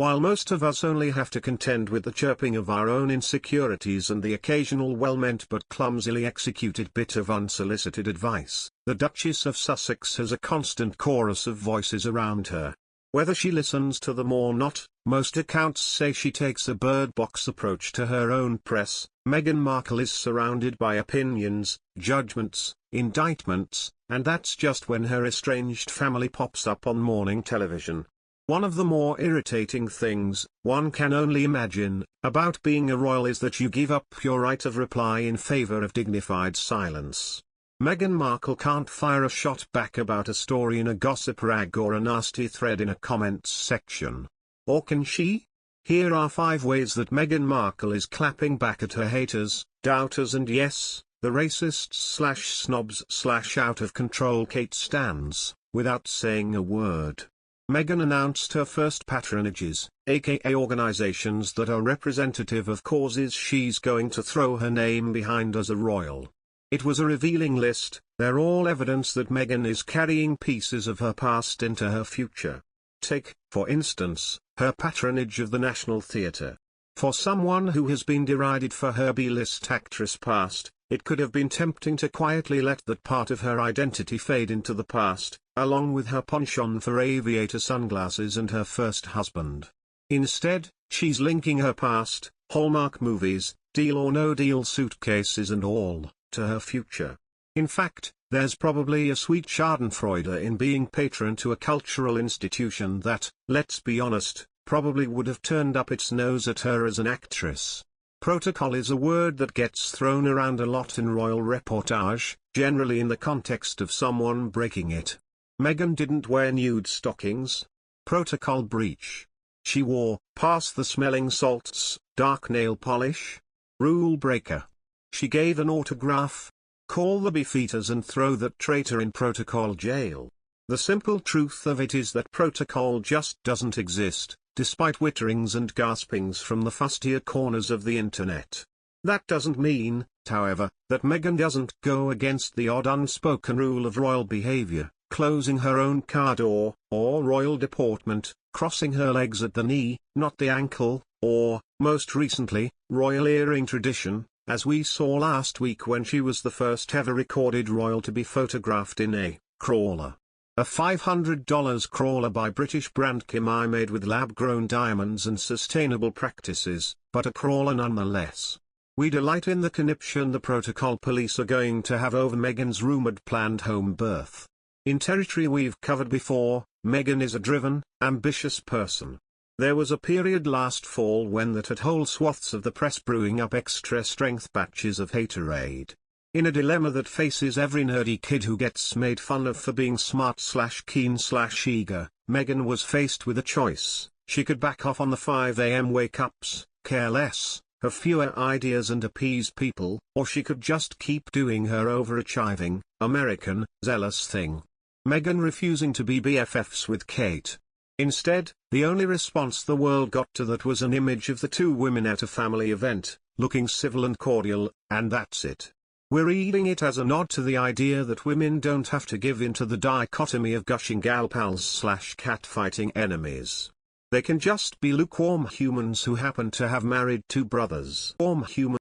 While most of us only have to contend with the chirping of our own insecurities and the occasional well-meant but clumsily executed bit of unsolicited advice, the Duchess of Sussex has a constant chorus of voices around her. Whether she listens to them or not, most accounts say she takes a bird box approach to her own press. Meghan Markle is surrounded by opinions, judgments, indictments, and that's just when her estranged family pops up on morning television. One of the more irritating things, one can only imagine, about being a royal is that you give up your right of reply in favor of dignified silence. Meghan Markle can't fire a shot back about a story in a gossip rag or a nasty thread in a comments section. Or can she? Here are 5 ways that Meghan Markle is clapping back at her haters, doubters and yes, the racists/snobs/out-of-control Kate stans, without saying a word. Meghan announced her first patronages, aka organizations that are representative of causes she's going to throw her name behind as a royal. It was a revealing list. They're all evidence that Meghan is carrying pieces of her past into her future. Take, for instance, her patronage of the National Theatre. For someone who has been derided for her B-list actress past, it could have been tempting to quietly let that part of her identity fade into the past, along with her penchant for aviator sunglasses and her first husband. Instead, she's linking her past, Hallmark movies, Deal or No Deal suitcases and all, to her future. In fact, there's probably a sweet schadenfreude in being patron to a cultural institution that, let's be honest, probably would have turned up its nose at her as an actress. Protocol is a word that gets thrown around a lot in royal reportage, generally in the context of someone breaking it. Meghan didn't wear nude stockings. Protocol breach. She wore, pass the smelling salts, dark nail polish. Rule breaker. She gave an autograph. Call the beefeaters and throw that traitor in protocol jail. The simple truth of it is that protocol just doesn't exist, despite witterings and gaspings from the fustier corners of the internet. That doesn't mean, however, that Meghan doesn't go against the odd unspoken rule of royal behavior, closing her own car door, or royal deportment, crossing her legs at the knee, not the ankle, or, most recently, royal earring tradition, as we saw last week when she was the first ever recorded royal to be photographed in a crawler. A $500 crawler by British brand Kimai made with lab-grown diamonds and sustainable practices, but a crawler nonetheless. We delight in the conniption the protocol police are going to have over Meghan's rumoured planned home birth. In territory we've covered before, Meghan is a driven, ambitious person. There was a period last fall when that had whole swaths of the press brewing up extra-strength batches of haterade. In a dilemma that faces every nerdy kid who gets made fun of for being smart/keen/eager, Meghan was faced with a choice. She could back off on the 5 a.m. wake-ups, care less, have fewer ideas and appease people, or she could just keep doing her overachieving, American, zealous thing. Meghan refusing to be BFFs with Kate. Instead, the only response the world got to that was an image of the two women at a family event, looking civil and cordial, and that's it. We're reading it as a nod to the idea that women don't have to give in to the dichotomy of gushing gal pals/catfighting enemies. They can just be lukewarm humans who happen to have married 2 brothers. Warm humans